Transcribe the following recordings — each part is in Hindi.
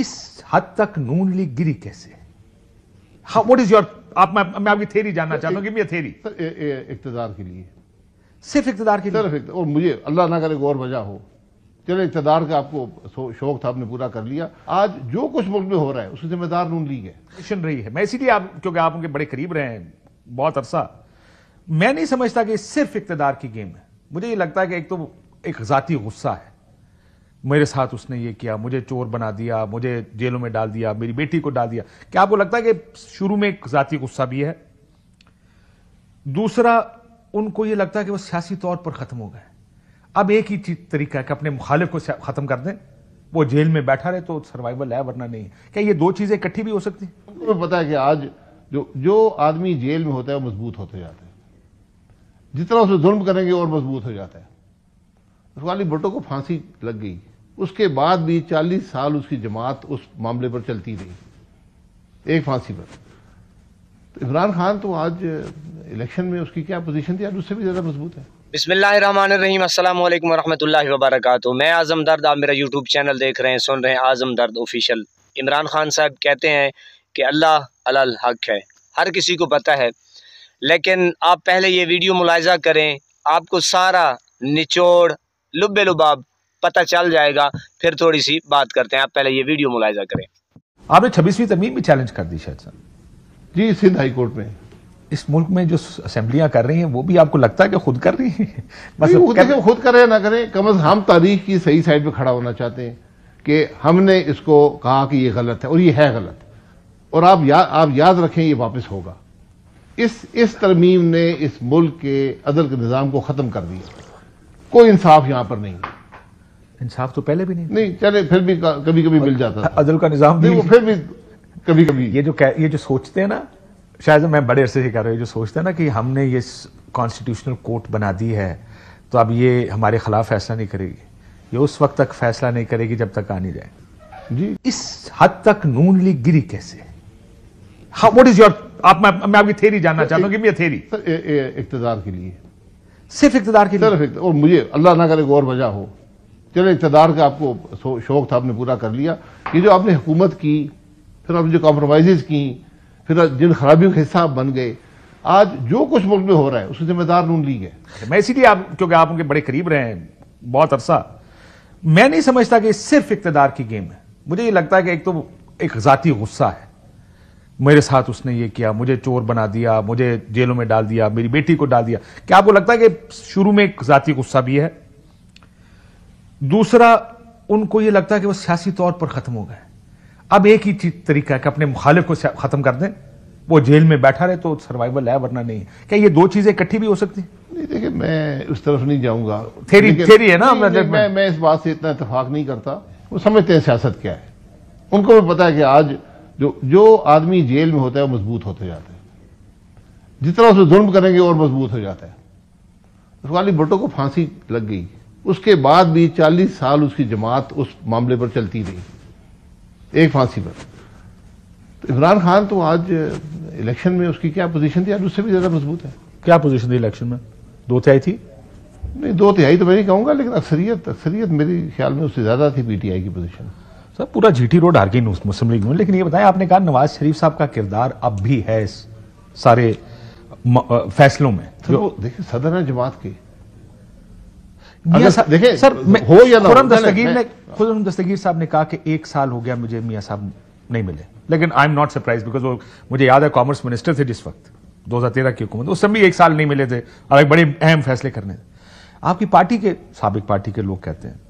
इस हद तक नून लीग गिरी कैसे? हाउ व्हाट इज योर मैं आपकी थ्योरी जानना चाहता हूं। Give me a theory. इक्तदार के लिए, सिर्फ इक्तदार के लिए, सिर्फ और मुझे अल्लाह ना करे और वजह हो, चले इक्तदार का आपको शौक था, आपने पूरा कर लिया। आज जो कुछ मुल्क में हो रहा है उसकी जिम्मेदार नून लीग है, मिशन रही है। मैं इसीलिए क्योंकि आप उनके बड़े करीब रहे हैं बहुत अरसा, मैं नहीं समझता कि सिर्फ इक्तदार की गेम है। मुझे ये लगता है कि एक तो एक जाती गुस्सा है, मेरे साथ उसने ये किया, मुझे चोर बना दिया, मुझे जेलों में डाल दिया, मेरी बेटी को डाल दिया। क्या आपको लगता है कि शुरू में एक जाती गुस्सा भी है? दूसरा, उनको ये लगता है कि वो सियासी तौर पर खत्म हो गए। अब एक ही तरीका है कि अपने मुखालिफ को खत्म कर दें, वो जेल में बैठा रहे तो सर्वाइवल है, वरना नहीं। क्या ये दो चीजें इकट्ठी भी हो सकती हैं? उनको पता है कि आज जो आदमी जेल में होता है वो मजबूत होते जाता है, जितना उसे जुल्म करेंगे और मजबूत हो जाता है। वाली भुट्टो को फांसी लग गई, उसके बाद भी 40 साल उसकी जमात उस मामले पर चलती रही, एक फांसी पर। तो इमरान खान तो आज इलेक्शन में उसकी क्या पोजीशन थी, आज उससे भी ज्यादा मजबूत है। बिस्मिल्लाहिर्रहमानिर्रहीम, अस्सलाम वालेकुम वरहमतुल्लाहि वबरकातुहू। मैं आजम दर्द, आप मेरा यूट्यूब चैनल देख रहे हैं, सुन रहे हैं आजम दर्द ऑफिशियल। इमरान खान साहब कहते हैं कि अल्लाह अलल हक है, हर किसी को पता है, लेकिन आप पहले ये वीडियो मुलाहिजा करें, आपको सारा निचोड़ लुब्बे लुबाब पता चल जाएगा, फिर थोड़ी सी बात करते हैं। आप पहले ये वीडियो मुलाहिजा करें। आपने 26वीं तरमीम भी चैलेंज कर दी शायद सर जी, सिंध हाई कोर्ट में। इस मुल्क में जो असेंबलियां कर रही हैं वो भी आपको लगता है कि खुद कर रही हैं? खुद करें ना करें, कम अज हम तारीख की सही साइड पे खड़ा होना चाहते हैं कि हमने इसको कहा कि ये गलत है और ये है गलत, और आप याद रखें ये वापस होगा। इस तरमीम ने इस मुल्क के अदल के निजाम को खत्म कर दिया। कोई इंसाफ यहां पर नहीं है। इंसाफ तो पहले भी नहीं चले, फिर भी कभी कभी मिल जाता था। अदल का निजाम नहीं, वो फिर भी कभी कभी ये जो सोचते हैं ना, शायद मैं बड़े अरसे से कर रहा हूं, जो सोचते हैं ना कि हमने ये कॉन्स्टिट्यूशनल कोर्ट बना दी है तो अब ये हमारे खिलाफ फैसला नहीं करेगी, ये उस वक्त तक फैसला नहीं करेगी जब तक आ नहीं जाए जी। इस हद तक नून लीग गिरी कैसे? हाउ व्हाट इज योर मैं आपकी थ्योरी जानना चाहता हूं। Give me a theory. इक्तदार के लिए, सिर्फ इक्तदार के लिए, सिर्फ और मुझे अल्लाह ना करे और वजह हो, चले इक्तदार का आपको शौक था, आपने पूरा कर लिया। ये जो आपने हुकूमत की, फिर आपने जो कॉम्प्रोमाइजेज की, फिर जिन खराबियों का हिस्सा बन गए, आज जो कुछ मुल्क में हो रहा है उसकी जिम्मेदार नून लीग है। मैं इसीलिए क्योंकि आप उनके बड़े करीब रहे हैं बहुत अरसा, मैं नहीं समझता कि सिर्फ इक्तदार की गेम है। मुझे ये लगता है कि एक तो एक जाती गुस्सा है, मेरे साथ उसने ये किया, मुझे चोर बना दिया, मुझे जेलों में डाल दिया, मेरी बेटी को डाल दिया। क्या आपको लगता है कि शुरू में एक जाती गुस्सा भी है? दूसरा, उनको ये लगता है कि वो सियासी तौर पर खत्म हो गए। अब एक ही तरीका है कि अपने मुखालिफ को खत्म कर दें, वो जेल में बैठा रहे तो सर्वाइवल है, वरना नहीं। क्या ये दो चीजें इकट्ठी भी हो सकती हैं? नहीं, देखिए मैं उस तरफ नहीं जाऊंगा। थ्योरी है ना। मैं इस बात से इतना इत्तेफाक नहीं करता। वो समझते हैं सियासत क्या है, उनको भी पता है कि आज जो आदमी जेल में होता है वो मजबूत होते जाता है, जितना उसे जुल्म करेंगे और मजबूत हो जाता है। वाली भुट्टो को फांसी लग गई, उसके बाद भी 40 साल उसकी जमात उस मामले पर चलती रही, एक फांसी पर। तो इमरान खान तो आज इलेक्शन में उसकी क्या पोजीशन थी, आज उससे भी ज्यादा मजबूत है। क्या पोजीशन थी इलेक्शन में? 2/3 थी? नहीं, 2/3 तो मैं नहीं कहूंगा, लेकिन अक्सरियत मेरे ख्याल में उससे ज्यादा थी पीटीआई की पोजीशन। सर पूरा जीटी रोड हार गई मुस्लिम लीग में। लेकिन ये बताएं, आपने कहा नवाज शरीफ साहब का किरदार अब भी है इस सारे फैसलों में। तो देखिए, सदर है जमात के। देखिए सर, हो या ना, खुर्रम दस्तगीर साहब ने कहा कि 1 साल हो गया मुझे मियां साहब नहीं मिले, लेकिन I am not surprise because वो मुझे याद है कॉमर्स मिनिस्टर थे जिस वक्त 2013 की हुकूमत, उस समय भी 1 साल नहीं मिले थे और एक बड़े अहम फैसले करने थे। आपकी पार्टी के साबिक पार्टी के लोग कहते हैं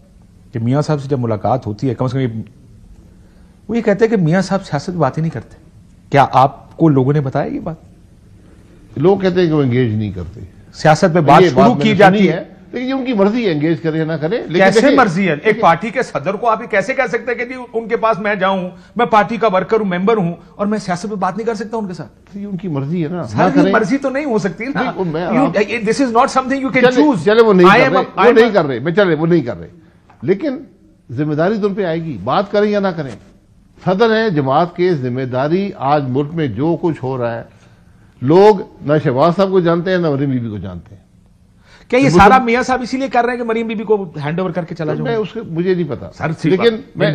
कि मियां साहब से जब मुलाकात होती है, कम से कम वो ये कहते हैं कि मियां साहब सियासत बात ही नहीं करते। क्या आपको लोगों ने बताया ये बात? लोग कहते हैं कि वो एंगेज नहीं करते सियासत में, बात शुरू की जाती है, लेकिन ये उनकी मर्जी है, एंगेज करे ना करे। कैसे मर्जी है? एक पार्टी के सदर को आप कैसे कह सकते हैं कि जी उनके पास मैं जाऊं, मैं पार्टी का वर्कर हूं, मेंबर हूं, और मैं सियासत में बात नहीं कर सकता उनके साथ? ये उनकी मर्जी है ना। मर्जी तो नहीं हो सकती ना। This is not something you can choose. चले वो नहीं कर रहे, चले वो नहीं कर रहे, लेकिन जिम्मेदारी तो उन पर आएगी, बात करें या ना करें। सदर है जमात के, जिम्मेदारी आज मुल्क में जो कुछ हो रहा है, लोग न शहबाज साहब को जानते हैं न नरीन बीबी को जानते हैं। क्या ये सारा मियां साहब इसीलिए कर रहे हैं कि मरीम बीबी को हैंड ओवर करके चला जाऊं? मैं उसके मुझे नहीं पता सर, लेकिन मैं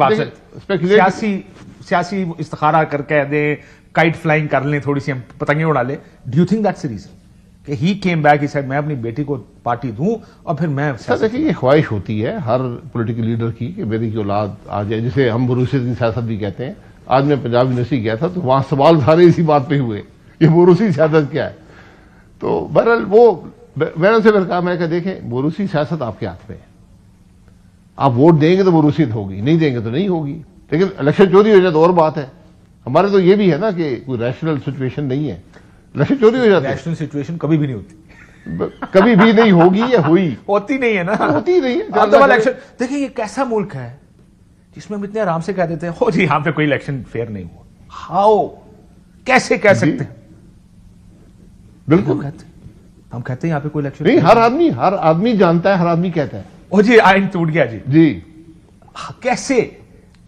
सियासी इस्तिखारा करके दें, काइट फ्लाइंग कर लें, थोड़ी सी हम पतंगे उड़ा लें। Do you think that's the reason कि he came back, he said मैं अपनी बेटी को पार्टी दूं और फिर मैं? सर देखिए, ये ख्वाहिश होती है हर पॉलिटिकल लीडर की कि मेरी की औलाद आ जाए, जिसे हम बोरूसियत की सियासत भी कहते हैं। आज मैं पंजाब यूनिवर्सिटी गया था तो वहां सवाल सारे इसी बात पे हुए, ये बोरूसी सियासत क्या है। तो बहरहाल वो मैंने उनसे कहा, मैं क्या देखें, बोरूसी सियासत आपके हाथ में है, आप वोट देंगे तो बोरूसियत होगी, नहीं देंगे तो नहीं होगी। लेकिन इलेक्शन चोरी हो जाए तो और बात है। हमारे तो ये भी है ना कि कोई रैशनल सिचुएशन नहीं है, इलेक्शन चोरी हो जाती है। रैशनल सिचुएशन कभी भी नहीं होती, कभी भी नहीं होगी या हुई होती नहीं है ना, होती नहीं है। तो इलेक्शन देखिए, ये कैसा मुल्क है जिसमें हम इतने आराम से कह देते हैं हो जी यहां पे कोई इलेक्शन फेयर नहीं हुआ। हाउ, कैसे कह सकते हैं? बिल्कुल हम कहते हैं यहां पे कोई इलेक्शन नहीं। हर आदमी जानता है, हर आदमी कहता है ओ जी आइन टूट गया जी। जी कैसे?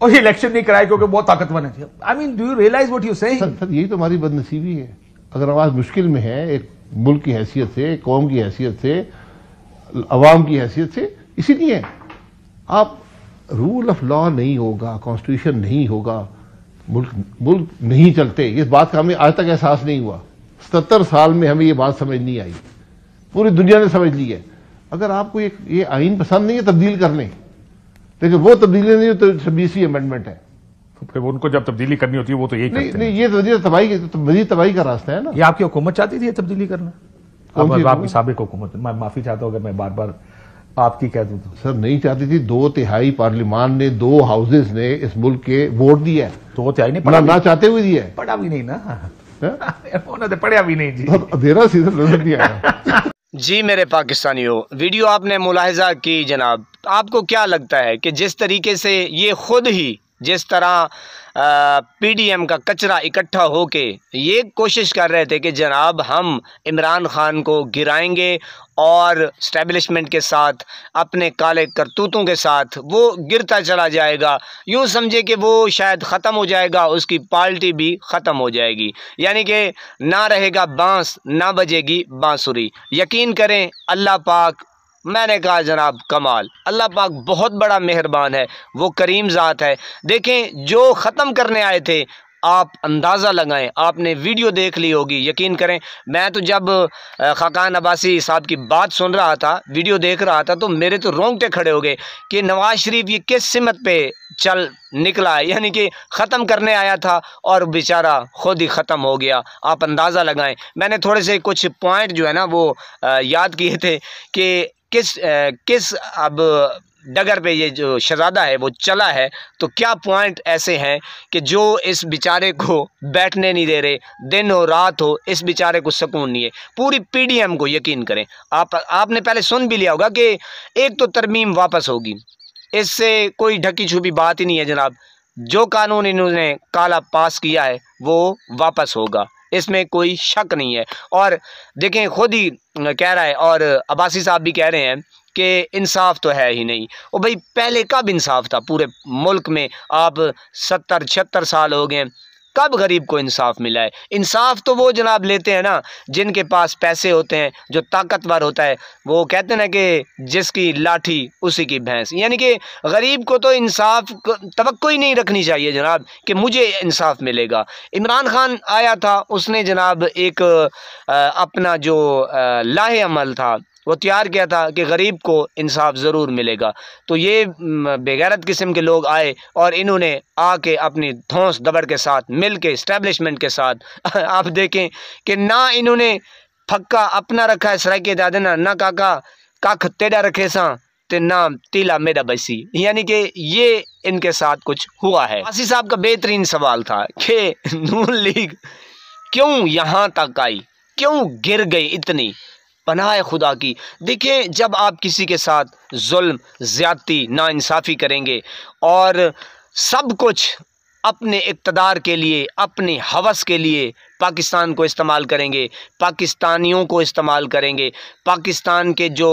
और ये इलेक्शन नहीं कराए क्योंकि बहुत ताकतवर है। I mean, do you realise what you saying? Sir यही तो हमारी बदनसीबी है। अगर आवाज मुश्किल में है, एक मुल्क की हैसियत से, कौम की हैसियत से, अवाम की हैसियत से, इसीलिए आप रूल ऑफ लॉ नहीं होगा, कॉन्स्टिट्यूशन नहीं होगा, मुल्क नहीं चलते। इस बात का हमें आज तक एहसास नहीं हुआ। 77 साल में हमें ये बात समझ नहीं आई, पूरी दुनिया ने समझ ली है। अगर आपको ये आइन पसंद नहीं है, तब्दील कर लें, लेकिन वो तब्दीली नहीं तो 26वीं अमेंडमेंट है। फिर उनको जब तब्दीली करनी होती है वो तो यही करते हैं। नहीं, ये मजीद तबाही का रास्ता है ना। ये आपकी हुकूमत चाहती थी ये तब्दीली करना? आपकी साबिक हुकूमत, मैं माफी चाहता हूं अगर मैं बार बार आपकी कह दूं तो। सर नहीं चाहती थी, 2/3 पार्लियामान ने, 2 हाउसेज ने इस मुल्क के वोट दिया है। 2/3 नहीं, ना चाहते हुए दिया है। पढ़ा भी नहीं ना, उन्होंने पढ़ा भी नहीं जी। अंधेरा सीजन नजर नहीं आया। जी मेरे पाकिस्तानियों, वीडियो आपने मुलाहिजा की जनाब। आपको क्या लगता है कि जिस तरीके से ये खुद ही जिस तरह पीडीएम का कचरा इकट्ठा होके ये कोशिश कर रहे थे कि जनाब हम इमरान खान को गिराएंगे और स्टैब्लिशमेंट के साथ, अपने काले करतूतों के साथ वो गिरता चला जाएगा, यूँ समझे कि वो शायद ख़त्म हो जाएगा, उसकी पार्टी भी ख़त्म हो जाएगी, यानी कि ना रहेगा बांस, ना बजेगी बांसुरी। यकीन करें अल्लाह पाक, मैंने कहा जनाब कमाल, अल्लाह पाक बहुत बड़ा मेहरबान है, वो करीम ज़ात है। देखें, जो ख़त्म करने आए थे, आप अंदाज़ा लगाएं, आपने वीडियो देख ली होगी, यकीन करें। मैं तो जब खाकान अब्बासी साहब की बात सुन रहा था, वीडियो देख रहा था, तो मेरे तो रोंगटे खड़े हो गए कि नवाज शरीफ ये किस सिमत पे चल निकला है, यानी कि ख़त्म करने आया था और बेचारा खुद ही ख़त्म हो गया। आप अंदाज़ा लगाएं। मैंने थोड़े से कुछ पॉइंट जो है ना वो याद किए थे कि किस अब डगर पे ये जो शहज़ादा है वो चला है, तो क्या पॉइंट ऐसे हैं कि जो इस बेचारे को बैठने नहीं दे रहे, दिन हो रात हो, इस बेचारे को सुकून नहीं है। पूरी पीडीएम को यकीन करें, आपने पहले सुन भी लिया होगा कि एक तो तरमीम वापस होगी, इससे कोई ढकी छुपी बात ही नहीं है जनाब। जो कानून इन्होंने काला पास किया है वो वापस होगा, इसमें कोई शक नहीं है। और देखें, खुद ही कह रहा है और अब्बासी साहब भी कह रहे हैं कि इंसाफ तो है ही नहीं। और भाई पहले कब इंसाफ था पूरे मुल्क में? आप 70-76 साल हो गए, कब गरीब को इंसाफ मिला है? इंसाफ तो वो जनाब लेते हैं ना जिनके पास पैसे होते हैं, जो ताकतवर होता है। वो कहते हैं ना कि जिसकी लाठी उसी की भैंस, यानी कि गरीब को तो इंसाफ तवक्को ही नहीं रखनी चाहिए जनाब कि मुझे इंसाफ मिलेगा। इमरान खान आया था, उसने जनाब एक अपना जो लाहे अमल था वो तैयार किया था कि गरीब को इंसाफ ज़रूर मिलेगा। तो ये बेगैरत किस्म के लोग आए और इन्होंने आके अपनी धौंस दबड़ के साथ मिल के इस्टेब्लिशमेंट के साथ आप देखें कि ना इन्होंने फक्का अपना रखा है सराय के दादे ना काका कख तेरा रखे सा ते ना तीला मेरा बसी, यानी कि ये इनके साथ कुछ हुआ है। आसी साहब का बेहतरीन सवाल था कि नून लीग क्यों यहाँ तक आई, क्यों गिर गई इतनी? पनाह खुदा की। देखिए, जब आप किसी के साथ जुल्म, ज़्यादती, नाइंसाफ़ी करेंगे और सब कुछ अपने इक़्तिदार के लिए, अपनी हवस के लिए पाकिस्तान को इस्तेमाल करेंगे, पाकिस्तानियों को इस्तेमाल करेंगे, पाकिस्तान के जो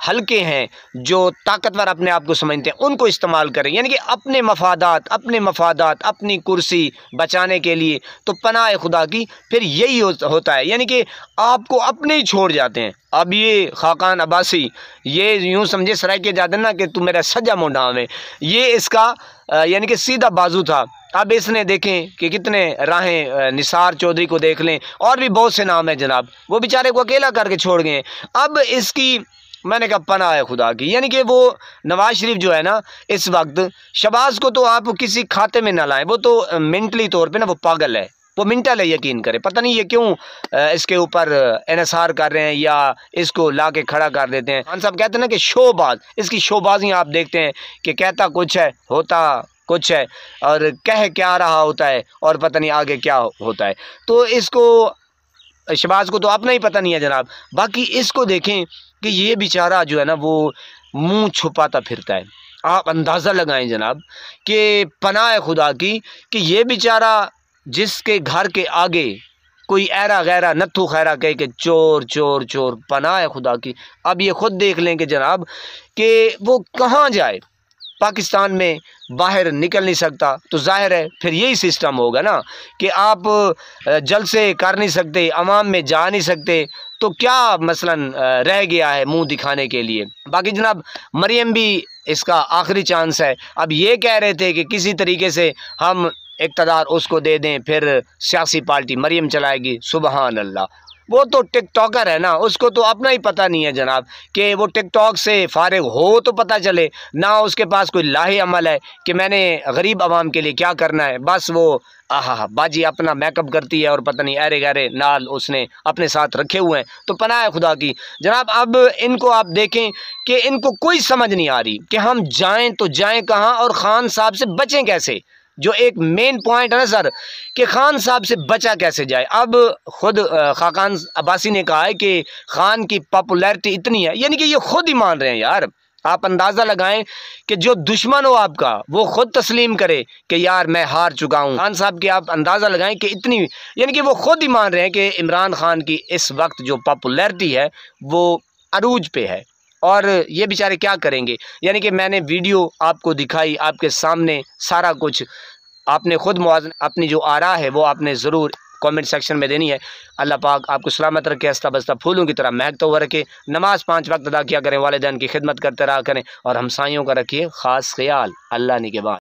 हल्के हैं, जो ताकतवर अपने आप को समझते हैं, उनको इस्तेमाल करेंगे, यानी कि अपने मफादात, अपनी कुर्सी बचाने के लिए। तो पनाह खुदा की फिर यही होता है, यानी कि आपको अपने ही छोड़ जाते हैं। अब ये खाकान अब्बासी, ये यूँ समझे सराय जाते ना कि तू मेरा सजा मुंडा में, ये इसका यानी कि सीधा बाजू था। अब इसने देखें कि कितने राहें, निसार चौधरी को देख लें, और भी बहुत से नाम हैं जनाब, वो बेचारे को अकेला करके छोड़ गए। अब इसकी मैंने कहा पनाह है खुदा की, यानी कि वो नवाज शरीफ जो है ना इस वक्त, शहबाज को तो आप किसी खाते में ना लाएं, वो तो मेंटली तौर पे ना वो पागल है, वो मिंटल है, यकीन करें। पता नहीं ये क्यों इसके ऊपर एनएसआर कर रहे हैं या इसको ला के खड़ा कर देते हैं। खान साहब कहते हैं ना कि शोबाज, इसकी शोबाजियाँ आप देखते हैं कि कहता कुछ है, होता कुछ है, और कह क्या रहा होता है और पता नहीं आगे क्या होता है। तो इसको, शहबाज को तो अपना ही पता नहीं है जनाब। बाकी इसको देखें कि ये बेचारा जो है ना वो मुंह छुपाता फिरता है। आप अंदाज़ा लगाएं जनाब कि पनाह खुदा की कि ये बेचारा जिसके घर के आगे कोई ऐरा गैरा नत्थू खैरा कहे कि चोर चोर चोर, पनाह खुदा की। अब ये खुद देख लें कि जनाब कि वो कहाँ जाए, पाकिस्तान में बाहर निकल नहीं सकता। तो जाहिर है फिर यही सिस्टम होगा ना कि आप जलसे कर नहीं सकते, अवाम में जा नहीं सकते, तो क्या मसलन रह गया है मुंह दिखाने के लिए। बाकी जनाब मरियम भी इसका आखिरी चांस है। अब ये कह रहे थे कि किसी तरीके से हम इक़्तिदार उसको दे दें, फिर सियासी पार्टी मरियम चलाएगी। सुबहान अल्लाह, वो तो टिकटॉकर है ना, उसको तो अपना ही पता नहीं है जनाब कि वो टिकटॉक से फारिग हो तो पता चले ना, उसके पास कोई लाहे अमल है कि मैंने गरीब आवाम के लिए क्या करना है। बस वो बाजी अपना मेकअप करती है और पता नहीं अरे गरे नाल उसने अपने साथ रखे हुए हैं। तो पनाह है खुदा की जनाब। अब इनको आप देखें कि इनको कोई समझ नहीं आ रही कि हम जाएं तो जाएं कहाँ और ख़ान साहब से बचें कैसे। जो एक मेन पॉइंट है ना सर कि ख़ान साहब से बचा कैसे जाए। अब खुद खाकान अब्बासी ने कहा है कि ख़ान की पॉपुलैरिटी इतनी है, यानी कि ये खुद ही मान रहे हैं यार। आप अंदाज़ा लगाएं कि जो दुश्मन हो आपका वो खुद तस्लीम करे कि यार मैं हार चुका हूँ। खान साहब की आप अंदाज़ा लगाएं कि इतनी, यानी कि वो खुद ही मान रहे हैं कि इमरान खान की इस वक्त जो पॉपुलैरिटी है वो अरूज पे है, और ये बेचारे क्या करेंगे। यानी कि मैंने वीडियो आपको दिखाई, आपके सामने सारा कुछ, आपने खुद मुआज़न अपनी जो आरा है वो आपने ज़रूर कमेंट सेक्शन में देनी है। अल्लाह पाक आपको सलामत रखे, हंसता बसता फूलों की तरह महकता हुआ रखे। नमाज 5 वक्त अदा किया करें, वालिदैन की खिदमत करते रहा करें, और हमसाइयों का रखिए ख़ास ख्याल। अल्लाह निगहबान।